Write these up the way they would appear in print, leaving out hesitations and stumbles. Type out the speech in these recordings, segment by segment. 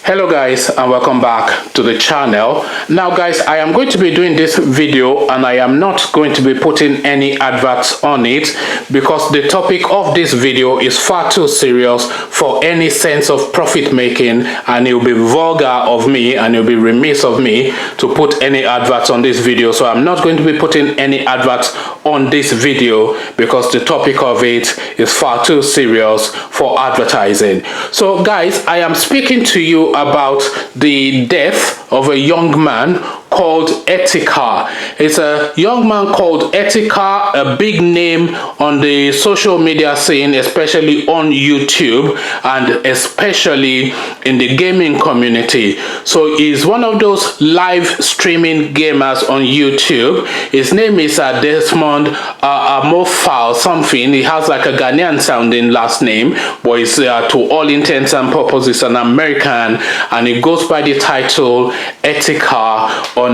Hello guys, and welcome back to the channel. Now guys, I am going to be doing this video and I am not going to be putting any adverts on it because the topic of this video is far too serious for any sense of profit making, and it will be vulgar of me and it will be remiss of me to put any adverts on this video. So I'm not going to be putting any adverts on this video because the topic of it is far too serious for advertising. So guys, I am speaking to you about the death of a young man called Etika. It's a young man called Etika, a big name on the social media scene, especially on YouTube and especially in the gaming community. So he's one of those live streaming gamers on YouTube. His name is Desmond Amofal something. He has like a Ghanaian sounding last name, but he's to all intents and purposes an American, and he goes by the title Etika on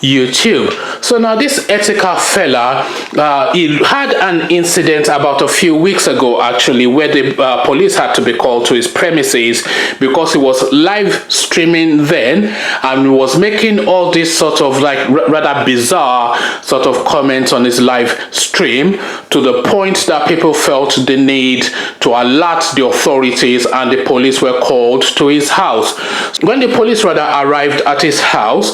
YouTube. So now this Etika fella, he had an incident about a few weeks ago actually, where the police had to be called to his premises because he was live streaming then and was making all this sort of like rather bizarre sort of comments on his live stream, to the point that people felt the need to alert the authorities and the police were called to his house. When the police rather arrived at his house,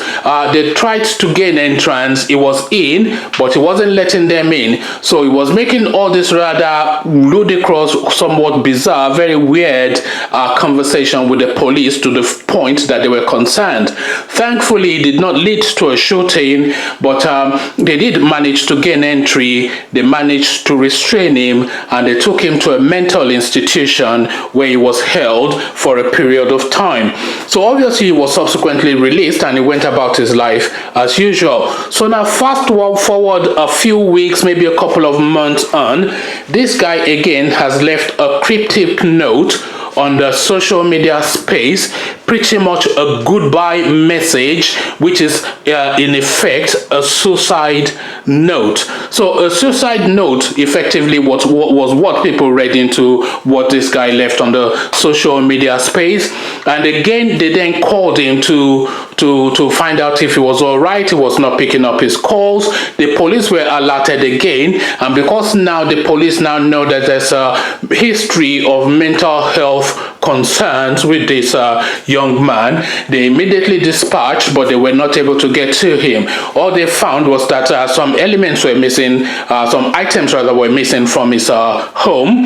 they tried to gain entrance. He was in, but he wasn't letting them in. So he was making all this rather ludicrous, somewhat bizarre, very weird conversation with the police, to the point that they were concerned. Thankfully, it did not lead to a shooting, but they did manage to gain entry. They managed to restrain him and they took him to a mental institution where he was held for a period of time. So obviously he was subsequently released and he went about his life as usual. So now fast forward a few weeks, maybe a couple of months on, this guy again has left a cryptic note on the social media space, pretty much a goodbye message, which is in effect a suicide note. So a suicide note effectively was what people read into what this guy left on the social media space. And again, they then called him to find out if he was all right. He was not picking up his calls. The police were alerted again, and because now the police now know that there's a history of mental health concerns with this young man, they immediately dispatched, but they were not able to get to him. All they found was that some elements were missing, some items rather were missing from his home,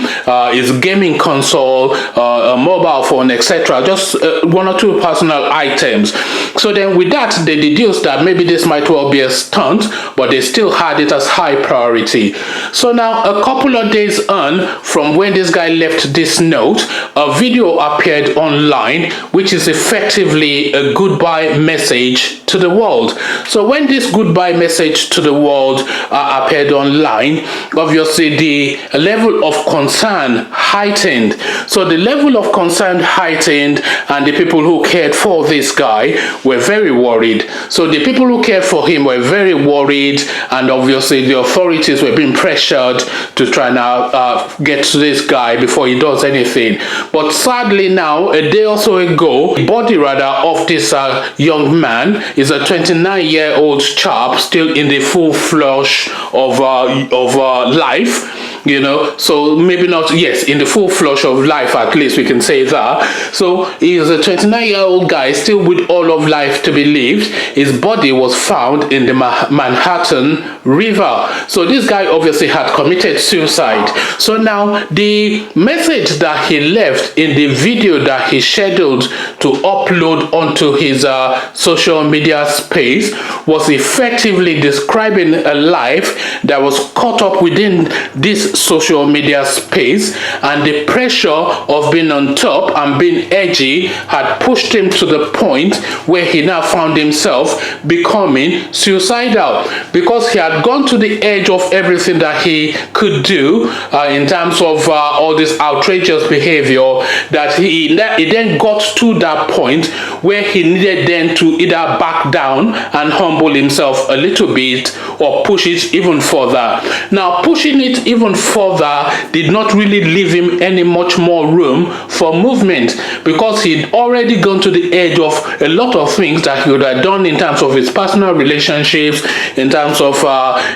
his gaming console, a mobile phone, etc. Just one or two personal items. So then with that, they deduced that maybe this might well be a stunt, but they still had it as high priority. So now a couple of days on from when this guy left this note, a video appeared online, which is effectively a goodbye message to the world. So when this goodbye message to the world appeared online, obviously the level of concern heightened. So the level of concern heightened, and the people who cared for this guy were very worried. So the people who cared for him were very worried, and obviously the authorities were being pressured to try now get to this guy before he does anything. But sadly now, a day or so ago, the body rather of this young man is a 29-year-old chap, still in the full flush of life. You know, so maybe not, yes, in the full flush of life, at least we can say that. So he is a 29-year-old guy still with all of life to be lived. His body was found in the Manhattan River. So this guy obviously had committed suicide. So now the message that he left in the video that he scheduled to upload onto his social media space was effectively describing a life that was caught up within this social media space, and the pressure of being on top and being edgy had pushed him to the point where he now found himself becoming suicidal, because he had gone to the edge of everything that he could do in terms of all this outrageous behavior, that he then got to that point where he needed then to either back down and humble himself a little bit or push it even further. Now pushing it even further did not really leave him any much more room for movement, because he'd already gone to the edge of a lot of things that he would have done in terms of his personal relationships, in terms of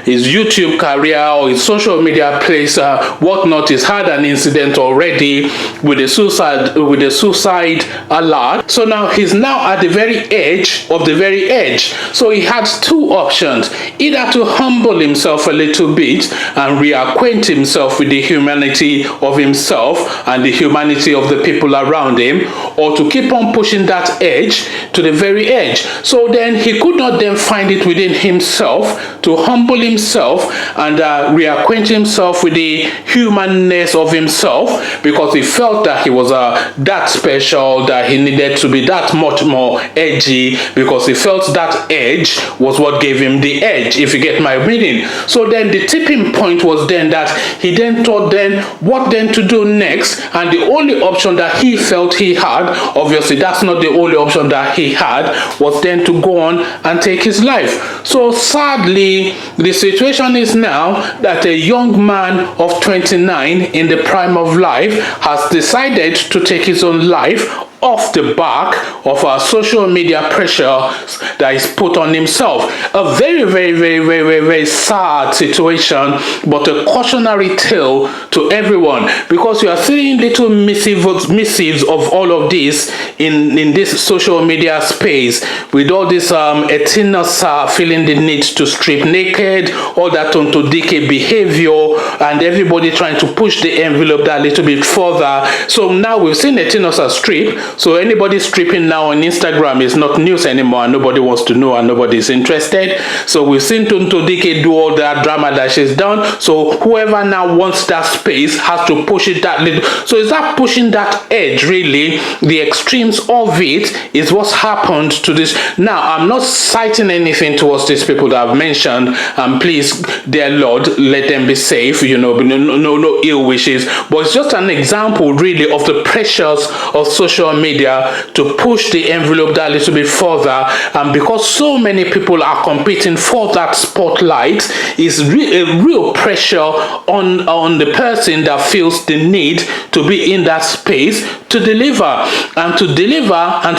his YouTube career or his social media place, whatnot. He's had an incident already with a suicide alert. So now he's now at the very edge of the very edge. So he had two options: either to humble himself a little bit and reacquaint himself with the humanity of himself and the humanity of the people around him, or to keep on pushing that edge to the very edge. So then he could not then find it within himself to humble himself and reacquaint himself with the humanness of himself, because he felt that he was that special, that he needed to be that much more edgy, because he felt that edge was what gave him the edge, if you get my meaning. So then the tipping point was then that he then thought then what then to do next, and the only option that he felt he had, obviously that's not the only option that he had, was then to go on and take his life. So sadly, the situation is now that a young man of 29 in the prime of life has decided to take his own life off the back of our social media pressure that is put on himself. A very, very, very, very, very, very sad situation, but a cautionary tale to everyone, because you are seeing little missives of all of this in this social media space, with all this Etika feeling the need to strip naked, all that onto DK behavior, and everybody trying to push the envelope that little bit further. So now we've seen Etika strip. So anybody stripping now on Instagram is not news anymore, and nobody wants to know and nobody's interested. So we've seen Tonto Dike do all that drama that she's done. So whoever now wants that space has to push it that little. So is that pushing that edge really? The extremes of it is what's happened to this. Now, I'm not citing anything towards these people that I've mentioned, and please, dear Lord, let them be safe, you know, no ill wishes. But it's just an example really of the pressures of social media to push the envelope that little bit further. And because so many people are competing for that spotlight, is a real pressure on the person that feels the need to be in that space to deliver and to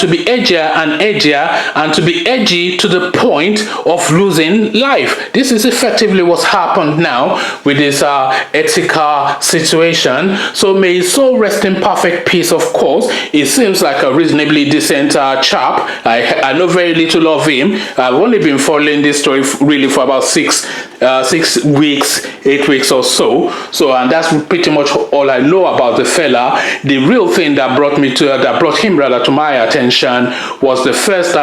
be edgier and edgier and to be edgy to the point of losing life. This is effectively what's happened now with this Etika situation. So may his soul rest in perfect peace. Of course, it seems like a reasonably decent chap. I know very little of him. I've only been following this story really for about 6 weeks, 8 weeks or so. And that's pretty much all I know about the fella. The real thing that brought him to my attention was the first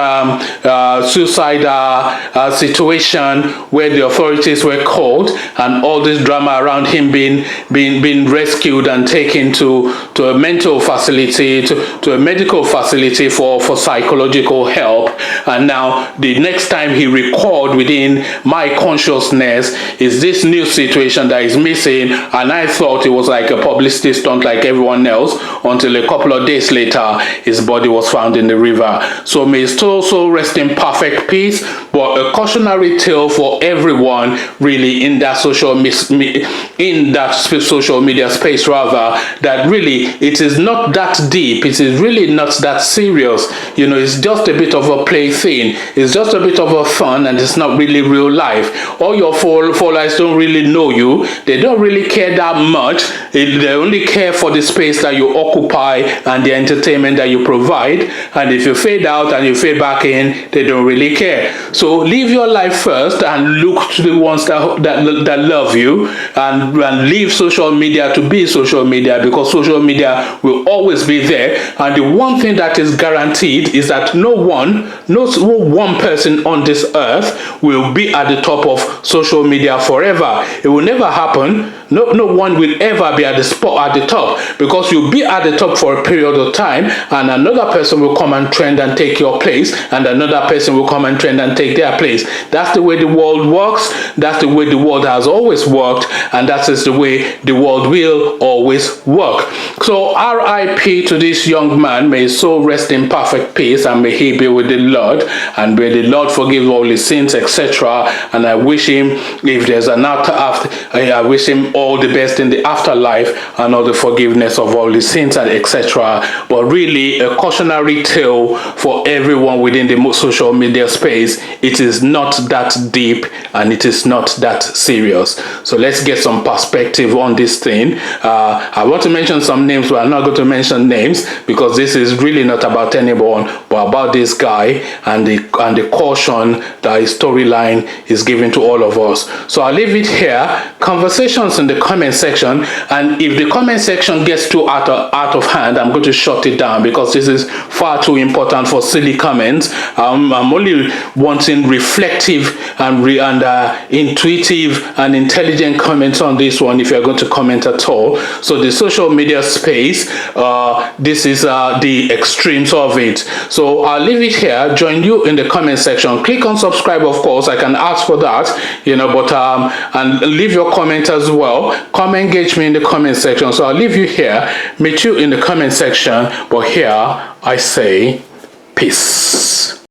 suicide situation where the authorities were called, and all this drama around him being rescued and taken to a mental facility, to a medical facility for psychological help. And now the next time he recalled within my consciousness is this new situation that is missing, and I thought it was like a publicity stunt like everyone else, until a couple of days later his body was found in the river. So may his soul rest in perfect peace, but a cautionary tale for everyone really in that social media space, rather, that really it is not that deep, it is really not that serious, you know. It's just a bit of a plaything, it's just a bit of a fun, and it's not really real life. All your followers don't really know you, they don't really care that much, they only care for the space that you occupy and the entertainment that you provide, and if you fade out and you fade back in, they don't really care. So live your life first and look to the ones that love you, and leave social media to be social media, because social media will always be there. And the one thing that is guaranteed is that no one person on this earth will be at the top of social media forever. It will never happen. No one will ever be at the top, because you'll be at the top for a period of time, and another person will come and trend and take your place, and another person will come and trend and take their place. That's the way the world works. That's the way the world has always worked, and that is the way the world will always work. So RIP to this young man. May his soul rest in perfect peace, and may he be with the Lord, and may the Lord forgive all his sins, etc. And I wish him, if there's an after, I wish him all the best in the afterlife and all the forgiveness of all the sins and etc. But really a cautionary tale for everyone within the social media space. It is not that deep and it is not that serious. So let's get some perspective on this thing. I want to mention some names, but I'm not going to mention names because this is really not about anyone, but about this guy and the caution that his storyline is giving to all of us. So I'll leave it here. Conversations in the comment section, and if the comment section gets too out of hand, I'm going to shut it down because this is far too important for silly comments. I'm only wanting reflective and intuitive and intelligent comments on this one if you're going to comment at all. So the social media space, this is the extremes of it. So I'll leave it here. Join you in the comment section. Click on subscribe, of course. I can ask for that, but and leave your comment as well. Come engage me in the comment section. So I'll leave you here. Meet you in the comment section. But here I say peace.